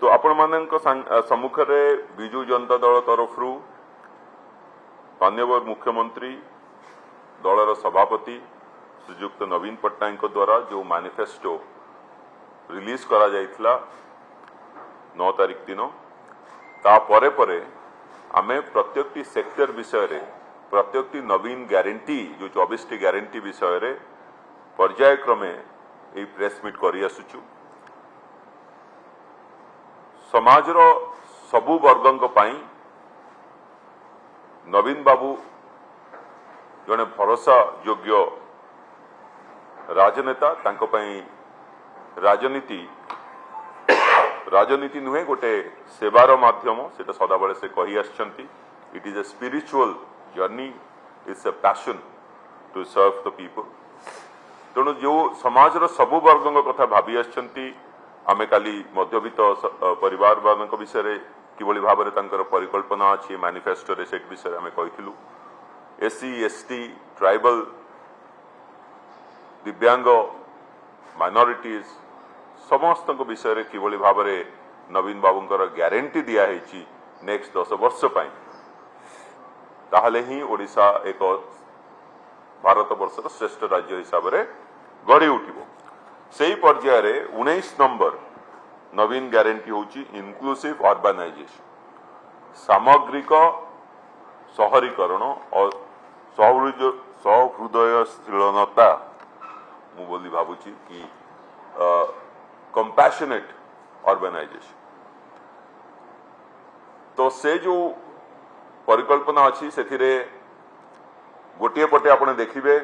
तो आपण मानक सम्मुख में विजु जनता दल तरफ माननीय मुख्यमंत्री दलर सभापति श्रीजुक्त नवीन पट्टनायक द्वारा जो मैनिफेस्टो रिलीज करा जाइथिला 9 तारिख दिन ता परे परे आमे प्रत्येक सेक्टर विषय रे प्रत्येक नवीन ग्यारंटी जो 24 टी ग्यारंटी विषय रे पर्यायक्रमे ए प्रेस मीट करी आसुचु। समाजर सबु वर्गंक पाई नवीन बाबू जने भरोसा योग्य राजनेता तांको पई राजनीति नुहे गोटे सेवार माध्यम सेटा सदाबले से कही आछंती। It is a spiritual journey, it's a passion to serve the people. तेणु जो समाजर सबु वर्गों कथा भावी आछंती आमे काली मध्यवित्त परिवार वालों विषय किभली भाव में परिकल्पना अच्छी मैनिफेस्टो रे सेट विषय आमे कहिथिलु। एससी एसटी ट्राइबल दिव्यांग माइनॉरिटीज समस्त विषय किभली भाव में नवीन बाबूंकर ग्यारंटी दिया है नेक्स्ट 10 वर्ष पाई ताहले ही ओडिशा एक भारत वर्षर श्रेष्ठ राज्य हिसाब से गढ़ी उठिबो। सेही पर्याय रे 19 नंबर नवीन ग्यारंटी होची इनक्लूसिव अर्बानाइजेशन, सामग्रिक शहरीकरण और सहृदयशीलता मु बोली भाबुची कि कंपैशनेट अर्बानाइजेशन। तो से जो परिकल्पना अच्छी से गोटे पटे आपने देखिए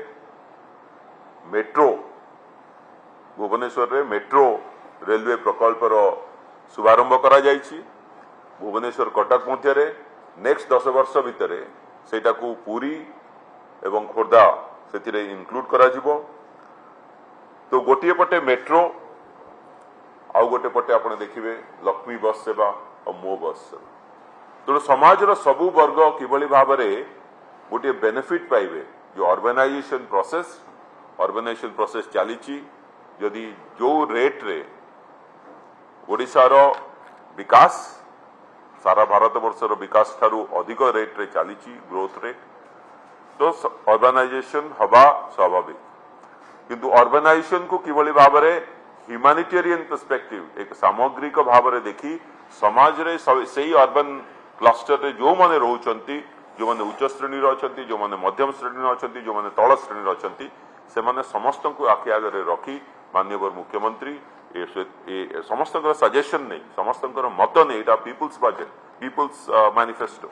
मेट्रो भुवनेश्वर रे मेट्रो रेलवे प्रकल्पर शुभारंभ करा जायछि। भुवनेश्वर कटक मध्य नेक्स्ट 10 वर्ष भितर सेटा को पुरी एवं खोर्धा से इनक्लूड करा जिवो। तो गोटे पटे मेट्रो आउ गोटे पटे आपने देखिए लक्ष्मी बस सेवा और मो बस सेवा। तेणु समाजर सबु वर्ग किभली भाव में गोटे बेनिफिट पाइबे। जो अर्बानाइजेशन प्रोसेस चली जदि जो रेट रे ओडिशार विकास सारा भारत वर्षर विकास ठारू अधिक रेट रे चली ग्रोथ रेट, तो अर्बानाइजेशन हवा स्वाभाविक। किंतु अर्बानाइजेशन को किभली भाव में ह्यूमैनिटेरियन पर्सपेक्टिव एक सामग्रिक भाव में देखी समाज रे सही अर्बन क्लस्टर रे जो माने रहउचंती, जो माने उच्च श्रेणी रो अछंती, जो माने मध्यम श्रेणी रो अछंती, जो माने तळ श्रेणी रो अछंती, से माने समस्त को आखि आगे रखी माननीय मुख्यमंत्री ए समस्त सजेशन नहीं, समस्त मत नहीं, एटा पीपुल्स बजेट, पीपुल्स मैनिफेस्टो।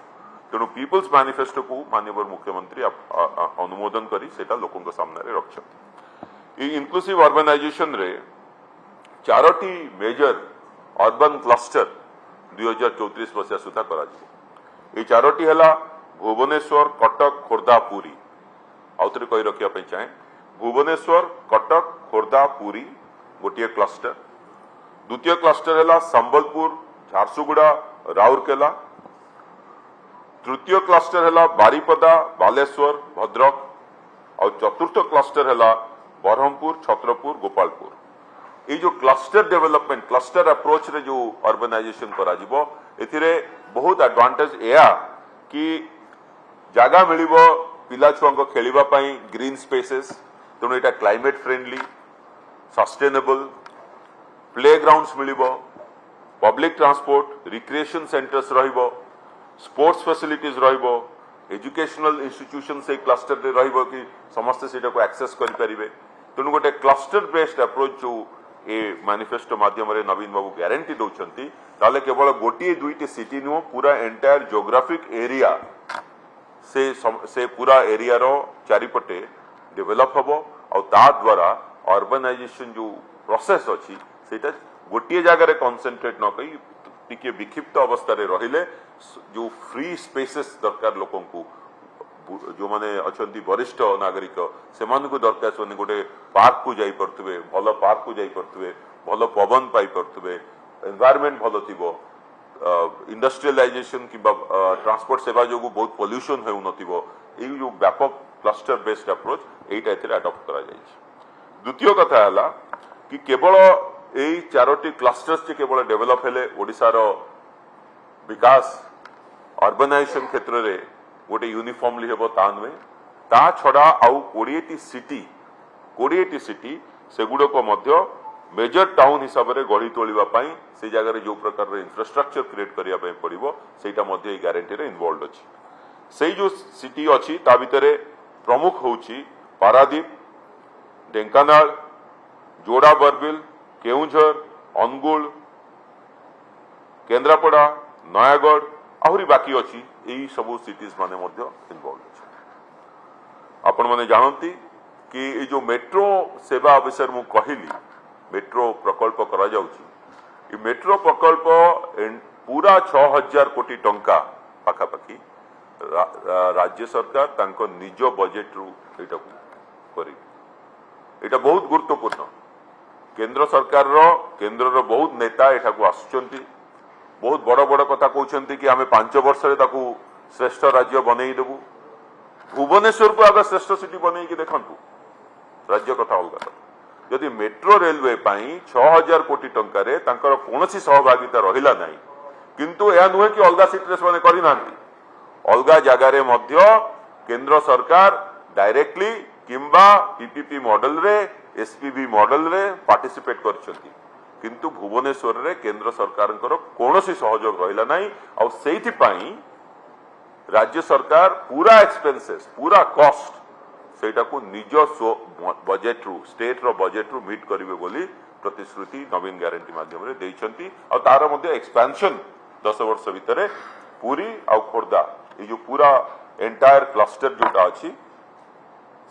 तेणु पीपुल्स मैनिफेस्टो को माननीय मुख्यमंत्री अनुमोदन करी सेटा लोकों सामने रखछंती। ई इनक्लूसिव अर्बानाइजेशन रे 4टी मेजर अर्बन क्लस्टर 2034 मसीहा सुधा करा ये 4टी है भुवनेश्वर कटक खोर्धा पुरी। आउथरे कही रखा चाहे भुवनेश्वर कटक खोर्धा पुरी गोटे क्लस्टर। द्वितीय क्लस्टर है संबलपुर झारसुगुड़ा राउरकेला। तृतीय क्लस्टर है बारिपदा बालेश्वर भद्रक। और चतुर्थ क्लस्टर है बरहमपुर छत्रपुर गोपालपुर। ये जो क्लस्टर डेवलपमेंट क्लस्टर अप्रोच रे जो अर्बानाइजेशन करा जिवो एथिरे बहुत एडवांटेज एया कि जागा मिलिबो पिला छुआ खेलिबा पई ग्रीन स्पेसेस। तेणु एटा क्लाइमेट फ्रेंडली सस्टेनेबल प्लेग्राउंड्स मिलिबो, पब्लिक ट्रांसपोर्ट रिक्रिएशन सेंटर्स रहिबो, स्पोर्ट्स फैसिलिटीज रहिबो, एजुकेशनल इंस्टीट्यूशन से क्लस्टर रे रहिबो कि समस्त सेटा को एक्सेस करि परिबे। तेणु गोटे क्लस्टर बेस्ड अप्रोच जो ए मैनिफेस्टो माध्यम रे नवीन बाबू ग्यारंटी दउछंती ताले केवल गोटे दुईटी सिटी नुह पूरा एंटायर जियोग्राफिक एरिया से पूरा एरिया रो चारिपटे डेवलप हबो। और ता द्वारा अर्बानाइजेशन जो प्रोसेस अछि सेटा गोटे जगह कॉन्सेंट्रेट न कई टिके विक्षिप्त अवस्था रे रहिले जो फ्री स्पेसेस दरकार लोकों को जो माने अछंती वरिष्ठ नागरिक से दरकार से गोटे पार्क को जाई परथुबे, भल पार्क को जाई परथुबे, भल पवन पाई परथुबे, एनवायरनमेंट भल थिबो, इंडस्ट्रियलाइजेशन कि ट्रांसपोर्ट सेवा जो बहुत पोल्यूशन हो नथिबो। ए जो व्यापक क्लस्टर बेस्ड अप्रोच एटा एथिरे अडॉप्ट करा जाय। द्वितीय कथा हला कि केवल এই चारोटी क्लस्टर्स जे केवल डेभलप हेले ओडिशार विकास अर्बनाइजेशन क्षेत्र में गोटे यूनिफॉर्मली हेबो ता नुहे ता छड़ा आउ 20टी सिटी सेगुड़क मध्य मेजर टाउन हिसाब से गढ़ी तोलिबा पई से जगह जो प्रकार इंफ्रास्ट्रक्चर क्रिएट करिया पई पड़िबो सेटा मध्य ए गारंटी रे इन्वॉल्व अछि सेई जो सिटी अछि ता भितरे प्रमुख होउछि पारादीप ढेंकानाल जोड़ा बरबिल केउझर अनुगुल केन्द्रापड़ा नयागढ़ आहरी बाकी अछि एई सब सिटीज माने मध्य इन्वॉल्व अछि आपण माने जानती कि ये जो मेट्रो सेवा विषय मु कहली मेट्रो प्रकल्प करा जाउछि ये मेट्रो प्रकल्प पूरा 6000 कोटी टंका पाखापाखि राज्य सरकार तांको निज बजेट रु एटा करी एटा बहुत गुरुत्वपूर्ण केंद्र सरकार केंद्र बहुत नेता एठा को आसुचंती बहुत बड़ बड़ कथा कहउचंती कि आमे 5 वर्ष रे ताकू श्रेष्ठ राज्य बनेई देबू भुवनेश्वर को आगे श्रेष्ठ सिटी बनेई कि देखंतु राज्य कथा अलगा यदि मेट्रो रेलवे पाई 6000 कोटी टंका रे तांकर कोनोसी सहभागिता रहिला नाही किंतु या नुहे कि अलगा सिटी रे माने करि नांती अलगा जगह रे मध्य केंद्र सरकार डायरेक्टली किंबा पीपीपी मॉडल रे एसपीबी मॉडल रे पार्टिसिपेट करछंती किंतु भुवनेश्वर रे केंद्र सरकार कोनोसी सहयोग रहिला नाही आ सेहिथि पाई राज्य सरकार पूरा एक्सपेंसेस पूरा कॉस्ट सेटा को निज बजेट रु स्टेट रो बजेट रु मीट करिवे बोली प्रतिश्रुति नवीन गारंटी माध्यम रे देइछंती आ तार मध्ये एक्सपेंशन 10 वर्ष भितरे पूरी आ खोर्धा ये जो पूरा एंटायर क्लस्टर जोटा अछि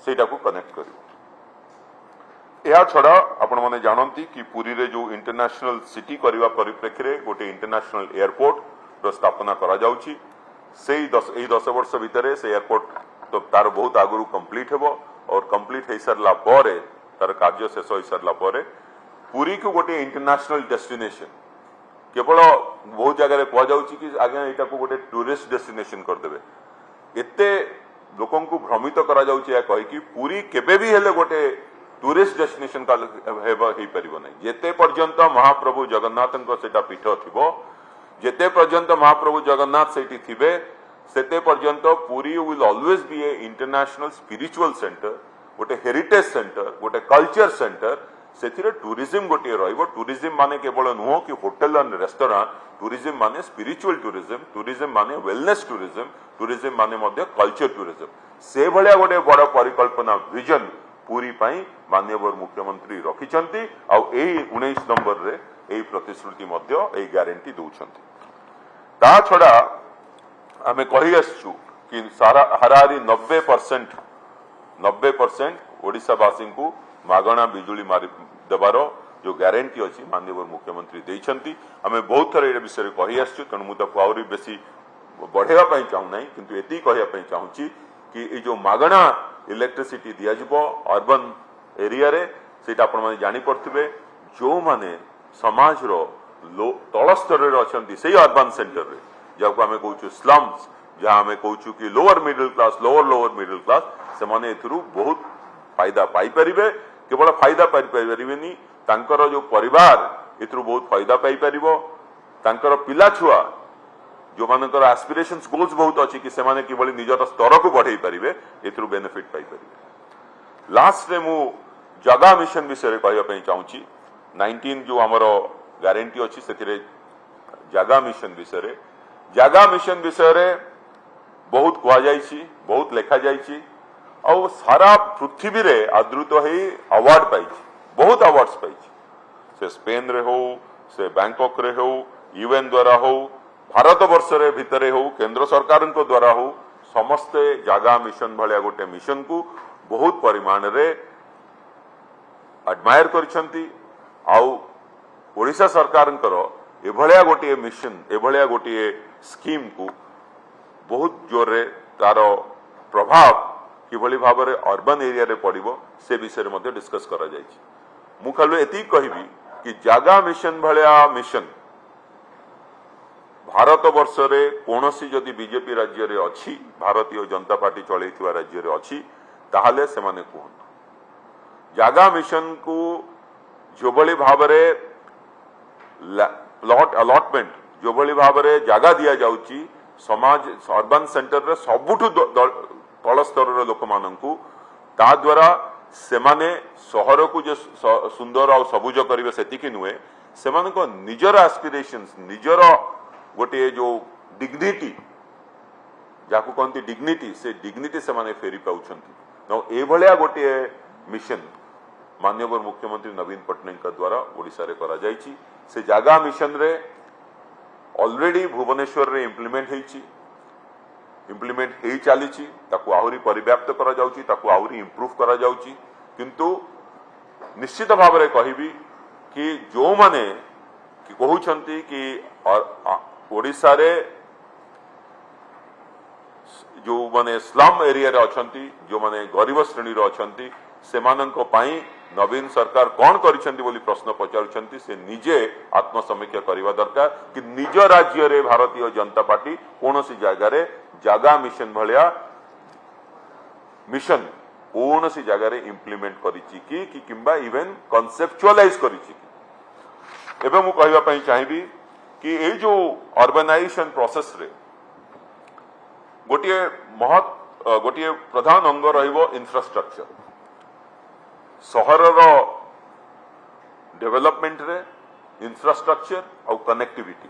सेटा को कनेक्ट करिवो या छड़ा आपण माने जानती कि पुरी रे जो इंटरनेशनल सिटी करबा परिप्रेक्षी रे गोटे इंटरनेशनल एयरपोर्ट रो स्थापना करा जाउची सेई 10 वर्ष भितरे से एयरपोर्ट तो तार बहुत आगु कंप्लीट हेबो और कंप्लीट हे सरला परे तार कार्य शेष हो सरला परे पुरी को गोटे इंटरनेशनल डेस्टिनेशन केवल बहुत जगह कह जाउची कि आगे एटा को गोटे टूरिस्ट डेस्टिनेशन कर देबे एते लोकन को भ्रमित करा जाउची या कहि कि पुरी केबे भी हेले गोटे टूरिस्ट डेस्टिनेशन का हेबा हे परिबो नै जेते पर्यंत महाप्रभु जगन्नाथन सेटा पीठ थिबो जेते पर्यंत महाप्रभु जगन्नाथ सेठी थिबे सेते पर्यंत Puri will always be A international spiritual centre गोटे हेरिटेज सेंटर गोटे कल्चर सेंटर सेथिरे टूरिज्म गोटे रहिबो टूरिज्म माने केवल नुहो कि होटल एंड रेस्टोरेंट टूरिज्म माने स्पिरिचुअल टूरिज्म टूरिज्म माने वेलनेस टूरिज्म टूरिज्म माने मध्य कल्चर टूरिज्म से भलिया गोटे बड़ परिकल्पना विजन पूरी पाई माननीय मुख्यमंत्री रखिछंती आ एई 19 नंबर रे एई प्रतिश्रुति मध्य एई गारंटी दउछंती ता छडा आमे कहि आछू कि सारा हरारी 90% ओडिशावासी को मागणा बिजुली मारी देबार जो गारंटी अछि माननीय मुख्यमंत्री देइछंती आमे बहुत थर ए विषय कहि आछू तण मु ताको आउरी बेसी बढ़ेवा पई चाहू नाही किंतु एती कहिया पई चाहूची कि ए जो मागणा इलेक्ट्रिसिटी दिया जिवो अर्बन एरिया रे सेटा आपण माने जानि पड़थिबे जो माने समाज रो तल स्तर रे अछंती सेही अर्बन सेंटर रे जाको हमें कहूछु स्लम्स जहां हमें कहूछु कि लोअर मिडिल क्लास से माने एथुरु बहुत फायदा पाई परिबे केवल फायदा पाई परिबेनी तांकर जो परिवार एथुरु बहुत फायदा पाई परिबो तांकर पिला छुआ जो मानकर एस्पिरेशंस गोल्स बहुत अच्छी कि सेमाने किभली निजर स्तर को बढ़ाई पारिबे एथुरु बेनिफिट पाई परिबे लास्ट रे मु जगा मिशन विषय कहया पई चाहूची 19 जो हमर गारंटी अछि सेथिरे जगा मिशन विषय रे बहुत कहा जाइछि बहुत लेखा जाइछि और सारा पृथ्वी रे आदृत है अवार्ड पाइछि बहुत अवार्ड्स पाइछि से स्पेन रे हो से बैंकॉक रे हो यूएन द्वारा हो भारत वर्ष रे भितरे हो केंद्र सरकार को द्वारा हो समस्ते जागा मिशन भलिया गोटे मिशन को बहुत परिमाण रे एडमायर करछंती आउ ओडिशा सरकार एभलिया गोटे मिशन एभलिया गोटे स्कीम को बहुत जोर रे तार प्रभाव किभली भाव रे अर्बन एरिया रे पड़िबो से विषय रे मध्ये डिस्कस करा जायछि मु खाली एती कहबी कि जागा मिशन भलिया मिशन भारत वर्ष रे कोनोसी जदि बीजेपी राज्य रे अछि भारतीय जनता पार्टी चलैथिवा राज्य रे अछि ताहाले से माने कहन जागा मिशन को जो भली भाबरे प्लॉट अलॉटमेंट जो भली भाबरे जागा दिया जाउची समाज अर्बन सेंटर रे सबुठु तल स्तर लोक माननकु ता द्वारा सेमाने सहर को जो सुंदर और सबुज करिवे सेतिकी नुहे सेमानक निजर एस्पिरेशंस निजर गोटे जो डिग्निटी जाकु कहती डिग्निटी से डिग्निटी से माने फेरी पाउछंती ए भलिया गोटे मिशन माननीय मुख्यमंत्री नवीन पट्टनायक का द्वारा ओडिशा रे करा जायछि से जागा मिशन रे ऑलरेडी भुवनेश्वर रे इम्प्लीमेंट हेई चलीछि ताकू आहुरी परिव्याप्त करा जाउछि ताकू आहुरी इंप्रूव करा जाउछि किंतु निश्चित भाव रे कहिबी कि जो माने कि कहउछंती कि ओडिशा रे जो माने स्लम एरिया रे अछंती जो माने गरीब श्रेणी रे अछंती सेमानंक पई नवीन सरकार कौन करिसेंती बोली प्रश्न पचारुछंती से निजे आत्मसमीक्षा करबा दरकार कि निज राज्य रे भारतीय जनता पार्टी कोनोसी जगह रे जागा मिशन भलिया मिशन कोनोसी जगह रे इंप्लीमेंट करिछि कि किंबा इवन कॉन्सेप्चुअलाइज करिछि एबे मु कहबा पई चाहिबी कि ए जो अर्बनाइजेशन प्रोसेस रे गोटे प्रधान अंग रहिबो इंफ्रास्ट्रक्चर सहर डेवलपमेंट रे इंफ्रास्ट्रक्चर और कनेक्टिविटी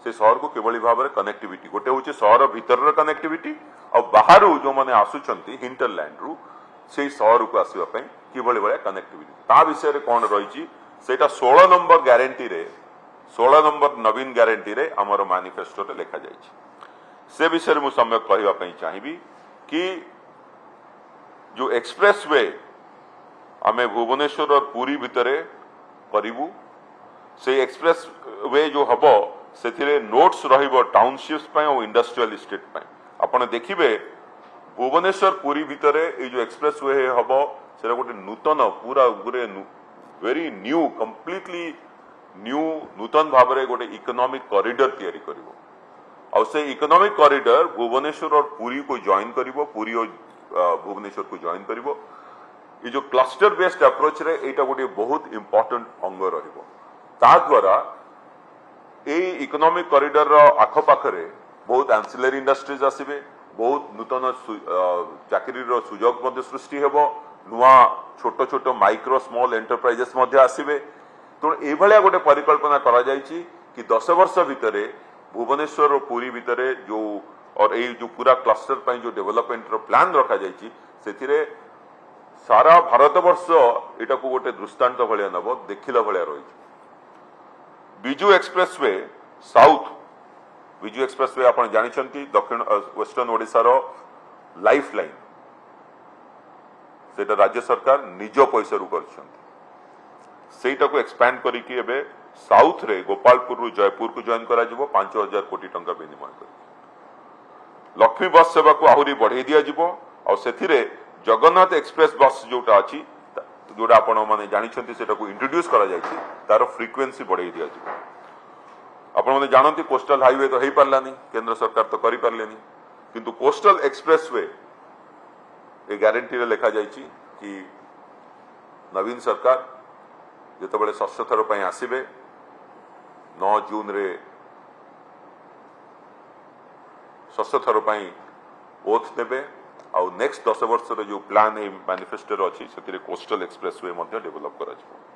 से सहर को किभली भाव में कनेक्टिविटी गोटे हूँ सहर भीतर कनेक्टिविटी और बाहर जो मैंने आसुचंती हिंटरलैंड रु से सहर को आसवा किभली भाया कनेक्टिविटी ता विषय रे कौन रही सेटा 16 नंबर ग्यारंटी रे 16 नंबर नवीन ग्यारंटी रे आमर मैनिफेस्टो रे लिखा जाइछि से विषय मु सम्यक कहबा चाहिबी कि जो एक्सप्रेस वे आमे भुवनेश्वर और पुरी भितरे करिवु से एक्सप्रेस वे जो हबो सेथिरे नोट्स रहिबो टाउनशिप्स पय और इंडस्ट्रियल एस्टेट पय आपण देखिबे भुवनेश्वर पुरी भितरे ए जो एक्सप्रेस वे हबो सेरा गोटे नूतन पूरा गुरे वेरी न्यू कंप्लीटली न्यू नूतन भाबरे गोटे इकोनॉमिक कॉरिडोर तयारी करिवो और से इकोनॉमिक कॉरिडोर भुवनेश्वर और पुरी को जॉइन करिवो पुरी और भुवनेश्वर को जॉइन करिवो ये जो क्लस्टर बेस्ड अप्रोच रे एटा गोटे बहुत इंपोर्टेंट अंग रहिबो ता द्वारा ए इकोनॉमिक कॉरिडोर रो आखो पाखरे बहुत एंसिलरी इंडस्ट्रीज आसीबे बहुत नूतन चाकरी रो सुजोग मध्ये सृष्टि हेबो नुआ छोट छोट माइक्रो स्मॉल एंटरप्राइजेस मध्ये आसीबे तो ए भलिया गोटे परिकल्पना करा जायछि कि 10 वर्ष भितरे भुवनेश्वर और पुरी भितरे जो और ए जो पूरा क्लस्टर पय जो डेवलपमेंट रो प्लान रखा जायछि सेथिरे सारा भारत वर्ष एटा को गोटे दृष्टांत भलिया नबो देखिला भलिया रही Biju expressway south Biju expressway आपण जानिछंती दक्षिण वेस्टर्न ओडिसा रो लाइफ लाइन सेटा राज्य सरकार निज पैसा रु करछंती सेटा को एक्सपैंड करी कि एबे साउथ रे गोपालपुर रु जयपुर को जॉइन करा जिवो 5000 कोटी टंका विनिमय करी लक्ष्मी बस सेवा को आहुरी बढ़ाई दिया जिवो और सेथिरे जगन्नाथ एक्सप्रेस बस जोटा अच्छी जोटा आपण माने जानिछंती सेटा को इंट्रोड्यूस करा जायछि तार फ्रीक्वेंसी बढ़ाई दिया जिवो आपण माने जानंती कोस्टल हाईवे तो हेई पारलानी केंद्र सरकार तो करि पारलेनी किंतु कोस्टल एक्सप्रेसवे ए गारंटी रे लिखा जायछि कि नवीन सरकार जेतबेले षष्ठ थर पय आसीबे 9 जून रे षष्ठ थर पय ओथ नेबे और नेक्स्ट 10 वर्ष जो प्लान मैनिफेस्टो अच्छी से कोस्टल एक्सप्रेसवे डेवलप करा।